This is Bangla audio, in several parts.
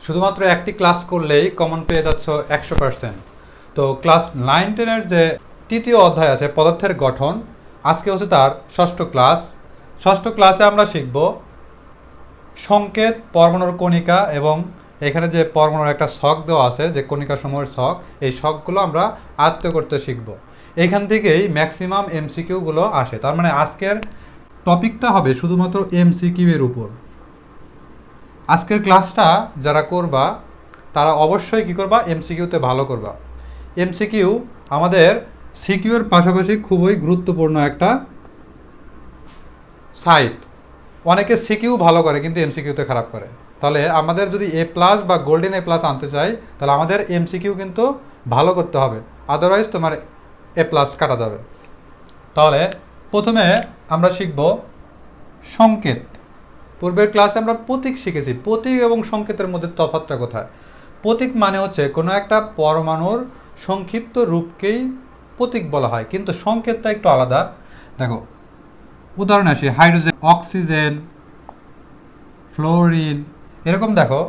শুধুমাত্র একটি ক্লাস করলেই কমন পেয়ে যাচ্ছ 100%। তো ক্লাস 9-10-এর যে তৃতীয় অধ্যায় আছে পদার্থের গঠন, আজকে হচ্ছে তার ষষ্ঠ ক্লাস। ষষ্ঠ ক্লাসে আমরা শিখব সংকেত, পরমাণুর কণিকা এবং এখানে যে পরমাণুর একটা ছক দেওয়া আছে, যে কণিকাসমূহের ছক, এই ছকগুলো আমরা আয়ত্ত করতে শিখব। এইখান থেকেই ম্যাক্সিমাম এমসিকিউগুলো আসে। তার মানে আজকের টপিকটা হবে শুধুমাত্র এমসিকিউ এর উপর। আজকের ক্লাসটা যারা করবা তারা অবশ্যই কী করবা, এমসিকিউতে ভালো করবা। এমসিকিউ আমাদের সিকিউ এর পাশাপাশি খুবই গুরুত্বপূর্ণ একটা সাইট। অনেকে সিকিউ ভালো করে কিন্তু এমসিকিউতে খারাপ করে। তাহলে আমাদের যদি এ প্লাস বা গোল্ডেন এ প্লাস আনতে চাই, তাহলে আমাদের এমসিকিউ কিন্তু ভালো করতে হবে, আদারওয়াইজ তোমার এ প্লাস কাটা যাবে। তাহলে প্রথমে আমরা শিখব সংকেত। পূর্বের ক্লাসে আমরা প্রতীক শিখেছি। প্রতীক এবং সংকেতের মধ্যে তফাৎটা কোথায়? প্রতীক মানে হচ্ছে কোনো একটা পরমাণুর সংক্ষিপ্ত রূপকেই প্রতীক বলা হয়, কিন্তু সংকেতটা একটু আলাদা। দেখো উদাহরণ আসি, হাইড্রোজেন, অক্সিজেন, ফ্লোরিন, এরকম দেখো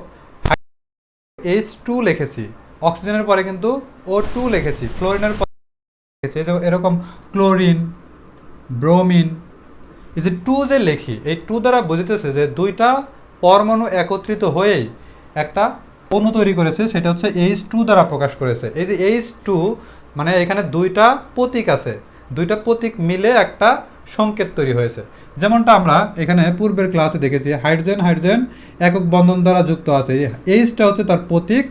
H2 লিখেছি, অক্সিজেনের পরে কিন্তু O2 লিখেছি, ফ্লোরিনের পরে লিখেছি এরকম ক্লোরিন, ব্রোমিন। এই যে টু যে লেখি, এই টু দ্বারা বুঝতেছে যে দুইটা পরমাণু একত্রিত হয়েই একটা অণু তৈরি করেছে, সেটা হচ্ছে H2 দ্বারা প্রকাশ করেছে। এই যে H2 মানে এখানে দুইটা প্রতীক আছে, দুইটা প্রতীক মিলে একটা সংকেত তৈরি হয়েছে। যেমনটা আমরা এখানে পূর্বের ক্লাসে দেখেছি, হাইড্রোজেন হাইড্রোজেন একক বন্ধন দ্বারা যুক্ত আছে, এইচটা হচ্ছে তার প্রতীক,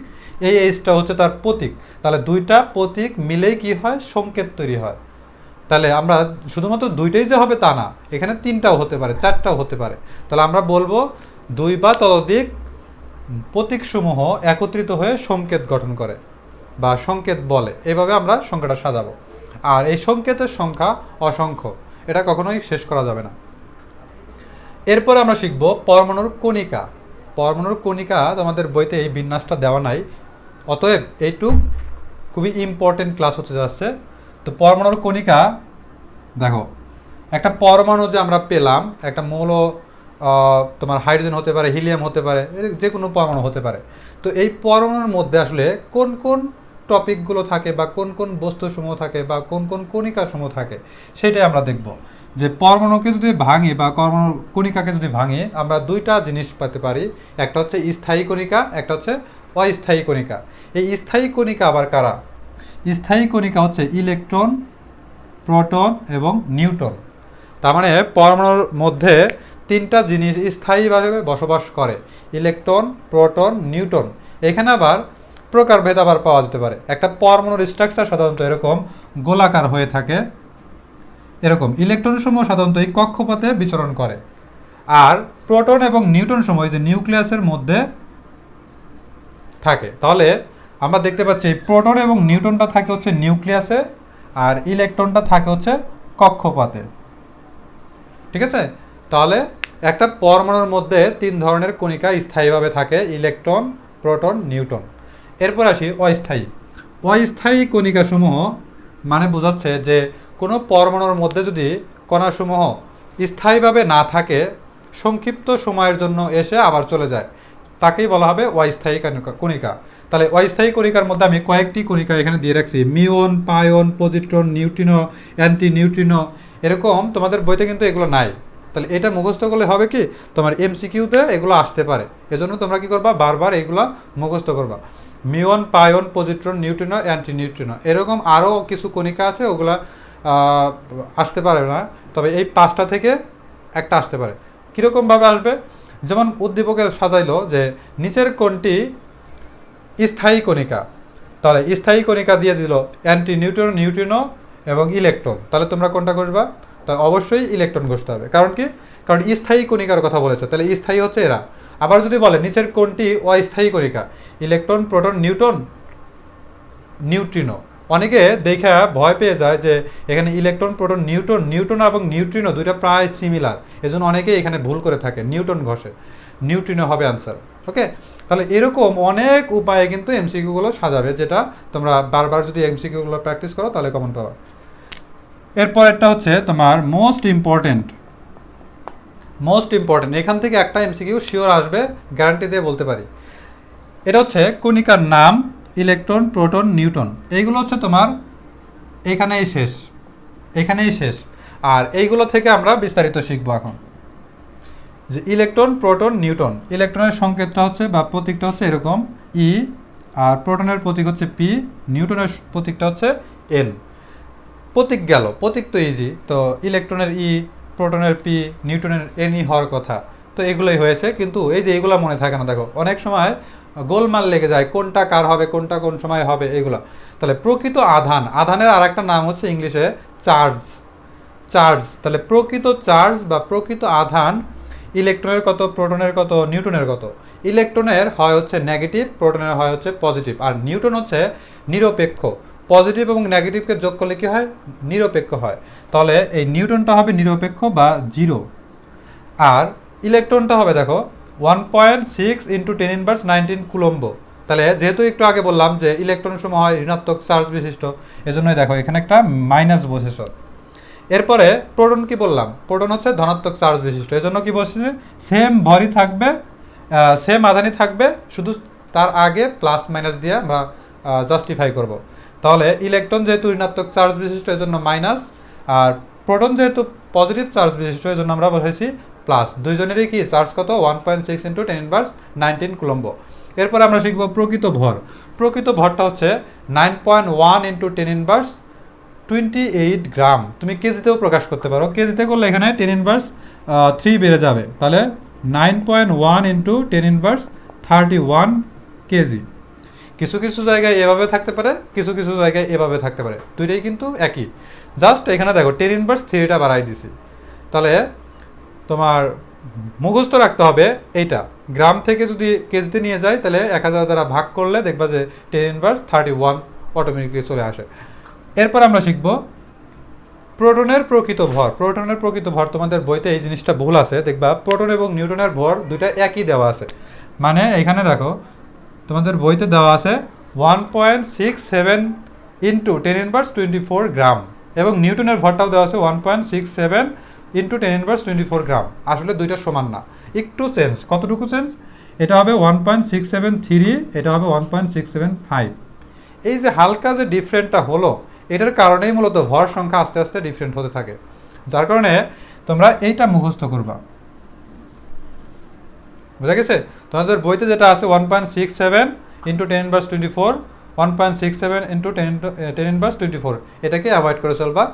এই এইচটা হচ্ছে তার প্রতীক। তাহলে দুইটা প্রতীক মিলেই কি হয়, সংকেত তৈরি হয়। তাহলে আমরা শুধুমাত্র দুইটাই যে হবে তা না, এখানে তিনটাও হতে পারে, চারটাও হতে পারে। তাহলে আমরা বলবো দুই বা ততোধিক প্রতীকসমূহ একত্রিত হয়ে সংকেত গঠন করে বা সংকেত বলে। এভাবে আমরা সংখ্যাটা সাজাবো। আর এই সংকেতের সংখ্যা অসংখ্য, এটা কখনোই শেষ করা যাবে না। এরপর আমরা শিখব পরমাণুর কণিকা। পরমাণুর কণিকা তোমাদের বইতে এই বিন্যাসটা দেওয়া নাই, অতএব এইটুক খুবই ইম্পর্টেন্ট ক্লাস হতে যাচ্ছে। তো পরমাণুর কণিকা দেখো, একটা পরমাণু যে আমরা পেলাম, একটা মৌল, তোমার হাইড্রোজেন হতে পারে, হিলিয়াম হতে পারে, যে কোনো পরমাণু হতে পারে। তো এই পরমাণুর মধ্যে আসলে কোন কোন টপিকগুলো থাকে বা কোন কোন বস্তুসমূহ থাকে বা কোন কোন কণিকাসমূহ থাকে, সেটাই আমরা দেখব। যে পরমাণুকে যদি ভাঙি বা পরমাণুর কণিকাকে যদি ভাঙি, আমরা দুইটা জিনিস পেতে পারি, একটা হচ্ছে স্থায়ী কণিকা, একটা হচ্ছে অস্থায়ী কণিকা। এই স্থায়ী কণিকা আবার কারা? স্থায়ী কণিকা হচ্ছে ইলেকট্রন, প্রোটন এবং নিউট্রন। তার মানে পরমাণুর মধ্যে তিনটা জিনিস স্থায়ীভাবে বসবাস করে, ইলেকট্রন, প্রোটন, নিউট্রন। এখানে আবার প্রকারভেদ আবার পাওয়া যেতে পারে। একটা পরমাণুর স্ট্রাকচার সাধারণত এরকম গোলাকার হয়ে থাকে, এরকম ইলেকট্রন সমূহ সাধারণত এই কক্ষপথে বিচরণ করে। আর প্রোটন এবং নিউট্রন সমূহ যে নিউক্লিয়াসের মধ্যে থাকে। তাহলে আমরা দেখতে পাচ্ছি প্রোটন এবং নিউট্রনটা থাকে হচ্ছে নিউক্লিয়াসে, আর ইলেকট্রনটা থাকে হচ্ছে কক্ষপথে। ঠিক আছে? তাহলে একটা পরমাণুর মধ্যে তিন ধরনের কণিকা স্থায়ীভাবে থাকে, ইলেকট্রন, প্রোটন, নিউট্রন। এরপর আসি অস্থায়ী। অস্থায়ী কণিকাসমূহ মানে বোঝাচ্ছে যে কোনো পরমাণুর মধ্যে যদি কণাসমূহ স্থায়ীভাবে না থাকে, সংক্ষিপ্ত সময়ের জন্য এসে আবার চলে যায়, তাকেই বলা হবে অস্থায়ী কণিকা। তাহলে অস্থায়ী কণিকার মধ্যে আমি কয়েকটি কণিকা এখানে দিয়ে রাখছি, muon, pion, positron, neutrino, anti neutrino. এরকম তোমাদের বইতে কিন্তু এগুলো নাই। তাহলে এটা মুখস্থ করলে হবে কি, তোমার এমসিকিউতে এগুলো আসতে পারে। এজন্য তোমরা কি করবা, বারবার এগুলো মুখস্থ করবা। Muon, pion, positron, neutrino, anti neutrino, এরকম আরও কিছু কণিকা আছে, ওগুলা আসতে পারে না, তবে এই পাঁচটা থেকে একটা আসতে পারে। কীরকমভাবে আসবে? যেমন উদ্দীপকের সাজাইলো যে নিচের কোনটি স্থায়ী কণিকা, তাহলে স্থায়ী কণিকা দিয়ে দিল অ্যান্টি নিউট্রিনো, নিউট্রিনো এবং ইলেকট্রন। তাহলে তোমরা কোনটা ঘষবা? তাই অবশ্যই ইলেকট্রন ঘষতে হবে। কারণ কি? কারণ স্থায়ী কণিকার কথা বলেছে, তাহলে স্থায়ী হচ্ছে এরা। আবার যদি বলে নিচের কোনটি অস্থায়ী কণিকা, ইলেকট্রন, প্রোটন, নিউট্রন, নিউট্রিনো। অনেকে দেখে ভয় পেয়ে যায় যে এখানে ইলেকট্রন, প্রোটন, নিউট্রন, নিউট্রন এবং নিউট্রিনো দুইটা প্রায় সিমিলার, এজন্য অনেকেই এখানে ভুল করে থাকে, নিউটন ঘষে, নিউট্রিনো হবে আনসার। ওকে? তাহলে এরকম অনেক উপায়ে কিন্তু এমসিকিউগুলো সাজাবে, যেটা তোমরা বারবার যদি এমসিকিউগুলো প্র্যাকটিস করো তাহলে কমন পাবা। এরপর একটা হচ্ছে তোমার মোস্ট ইম্পর্টেন্ট। এখান থেকে একটা এমসিকিউ শিওর আসবে, গ্যারান্টি দিয়ে বলতে পারি। এটা হচ্ছে কণিকার নাম, ইলেকট্রন, প্রোটন, নিউট্রন, এইগুলো হচ্ছে তোমার এখানেই শেষ। আর এইগুলো থেকে আমরা বিস্তারিত শিখবো এখন। যে ইলেকট্রন, প্রোটন, নিউট্রন, ইলেকট্রনের সংকেতটা হচ্ছে বা প্রতীকটা হচ্ছে এরকম ই, আর প্রোটনের প্রতীক হচ্ছে পি, নিউট্রনের প্রতীকটা হচ্ছে এন। প্রতীক গেল, প্রতীক তো ইজি, তো ইলেকট্রনের ই, প্রোটনের পি, নিউট্রনের এনই হওয়ার কথা, তো এগুলোই হয়েছে। কিন্তু এই যে এগুলো মনে থাকে না, দেখো অনেক সময় গোলমাল লেগে যায়, কোনটা কার হবে, কোনটা কোন সময় হবে, এগুলো। তাহলে প্রকৃত আধানের আর একটা নাম হচ্ছে ইংলিশে চার্জ। তাহলে প্রকৃত চার্জ বা প্রকৃত আধান ইলেকট্রনের কত, প্রোটনের কত, নিউট্রনের কত। ইলেকট্রনের হয় হচ্ছে নেগেটিভ, প্রোটনের হয় হচ্ছে পজিটিভ, আর নিউট্রন হচ্ছে নিরপেক্ষ। পজিটিভ এবং নেগেটিভকে যোগ করলে কি হয়, নিরপেক্ষ হয়। তাহলে এই নিউট্রনটা হবে নিরপেক্ষ বা 0। আর ইলেকট্রনটা হবে দেখো 1.6 ইন্টু 10⁻19 কুলম্ব। তাহলে যেহেতু একটু আগে বললাম যে ইলেকট্রন সমূহ হয় ঋণাত্মক চার্জ বিশিষ্ট, এজন্যই দেখো এখানে একটা মাইনাস বসেছ। এরপরে প্রোটন কি বললাম, প্রোটন হচ্ছে ধনাত্মক চার্জ বিশিষ্ট, এজন্য কি বলছে, সেম ভরই থাকবে, সেম আধানই থাকবে, শুধু তার আগে প্লাস মাইনাস দিয়ে আমরা জাস্টিফাই করব। তাহলে ইলেকট্রন যেহেতু ঋণাত্মক চার্জ বিশিষ্ট এজন্য মাইনাস, আর প্রোটন যেহেতু পজিটিভ চার্জ বিশিষ্ট এজন্য আমরা বসাইছি প্লাস। দুইজনেরই কি চার্জ কত, 1.6 ইন্টু 10⁻19 কুলম্ব। এরপর আমরা শিখব প্রকৃত ভর। প্রকৃত ভরটা হচ্ছে 9.1 ইন্টু 10⁻28 গ্রাম। তুমি কেজিতেও প্রকাশ করতে পারো, কেজিতে করলে এখানে 10⁻3 বেড়ে যাবে, তাহলে 9.1 ইন্টু 10⁻31 কেজি। কিছু কিছু জায়গায় এভাবে থাকতে পারে, কিছু কিছু জায়গায় এভাবে থাকতে পারে, দুইটাই কিন্তু একই। জাস্ট এখানে দেখো 10⁻3টা বাড়াই দিছি। তাহলে তোমার মুখস্থ রাখতে হবে এইটা, গ্রাম থেকে যদি কেজিতে নিয়ে যায় তাহলে 1000 দ্বারা ভাগ করলে দেখবা যে 10⁻31 অটোমেটিকলি চলে আসে। এরপর আমরা শিখব প্রোটনের প্রকৃত ভর। প্রোটনের প্রকৃত ভর, তোমাদের বইতে এই জিনিসটা ভুল আছে, দেখবা প্রোটন এবং নিউট্রনের ভর দুইটা একই দেওয়া আছে। মানে এখানে দেখো তোমাদের বইতে দেওয়া আছে 1.67 ইন্টু 10⁻24 গ্রাম, এবং নিউটনের ভরটাও দেওয়া আছে 1.67 ইন্টু 10⁻24 গ্রাম। আসলে দুইটা সমান না, একটু চেঞ্জ। কতটুকু চেঞ্জ, এটা হবে 1.673, এটা হবে 1.675। এই যে হালকা যে ডিফারেন্টটা হলো, এটার কারণেই মূলত ভর সংখ্যা আস্তে আস্তে ডিফারেন্ট হতে থাকে, যার কারণে তোমরা এইটা মুখস্থ করবা। বুঝা গেছে? তোমাদের বইতে যেটা আছে 1.67 ইন্টু 10⁻24, 1.67 ইন্টু 10⁻24, এটাকে অ্যাভয়েড করে চলবা।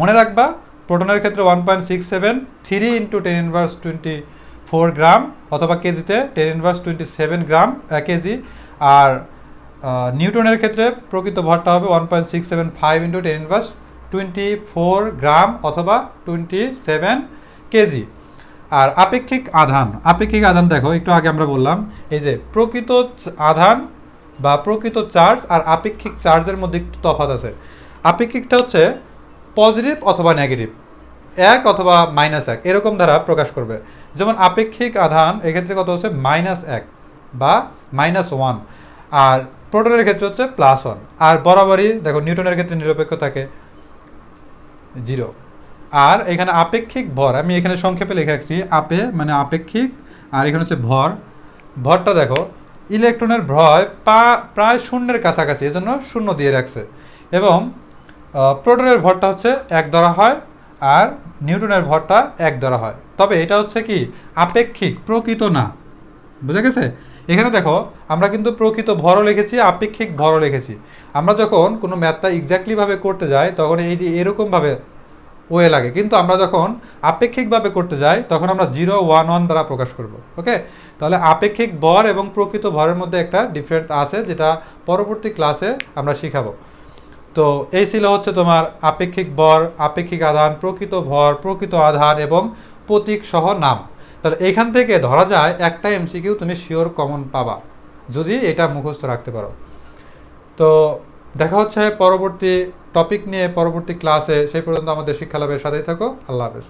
মনে রাখবা প্রোটনের ক্ষেত্রে 1.673 ইন্টু 10⁻24 গ্রাম, অথবা কেজিতে 10⁻27 গ্রাম কেজি। আর নিউটনের ক্ষেত্রে প্রকৃত ভরটা হবে 1.675 ইন্টু 10⁻24 গ্রাম অথবা 27 কেজি। আর আপেক্ষিক আধান দেখো, একটু আগে আমরা বললাম এই যে প্রকৃত আধান বা প্রকৃত চার্জ আর আপেক্ষিক চার্জের মধ্যে একটু তফাৎ আছে। আপেক্ষিকটা হচ্ছে পজিটিভ অথবা নেগেটিভ, 1 অথবা -1 এরকম দ্বারা প্রকাশ করবে। যেমন আপেক্ষিক আধান এক্ষেত্রে কত হচ্ছে -1 বা -1, আর প্রোটনের ক্ষেত্রে হচ্ছে +1। আর বরাবরই দেখো নিউটনের ক্ষেত্রে নিরপেক্ষ থাকে 0। আর এখানে আপেক্ষিক ভর আমি এখানে সংক্ষেপে লিখে রাখছি, আপে মানে আপেক্ষিক, আর এখানে হচ্ছে ভরটা দেখো ইলেকট্রনের ভর প্রায় শূন্যের কাছাকাছি, এজন্য 0 দিয়ে রাখছে। এবং প্রোটনের ভরটা হচ্ছে 1 ধরা হয়, আর নিউটনের ভরটা 1 ধরা হয়। তবে এটা হচ্ছে কি আপেক্ষিক, প্রকৃত না। বুঝা গেছে? এখানে দেখো আমরা কিন্তু প্রকৃত ভরও লিখেছি, আপেক্ষিক ভরও লিখেছি। আমরা যখন কোনো ম্যাথটা এক্স্যাক্টলিভাবে করতে যাই তখন এই যে এরকমভাবে ওয়ে লাগে, কিন্তু আমরা যখন আপেক্ষিকভাবে করতে যাই তখন আমরা 0, 1, 1 দ্বারা প্রকাশ করব। ওকে, তাহলে আপেক্ষিক ভর এবং প্রকৃত ভরের মধ্যে একটা ডিফারেন্ট আছে, যেটা পরবর্তী ক্লাসে আমরা শিখাবো। তো এই ছিল হচ্ছে তোমার আপেক্ষিক ভর, আপেক্ষিক আধান, প্রকৃত ভর, প্রকৃত আধান এবং প্রতীক সহ নাম। তাহলে এইখান থেকে ধরা যায় একটা এমসিকিউ তুমি শিওর কমন পাবা যদি এটা মুখস্থ রাখতে পারো। তো দেখা হচ্ছে পরবর্তী টপিক নিয়ে পরবর্তী ক্লাসে, সেই পর্যন্ত আমাদের শিক্ষা লাভের সাথেই থাকো। আল্লাহ হাফেজ।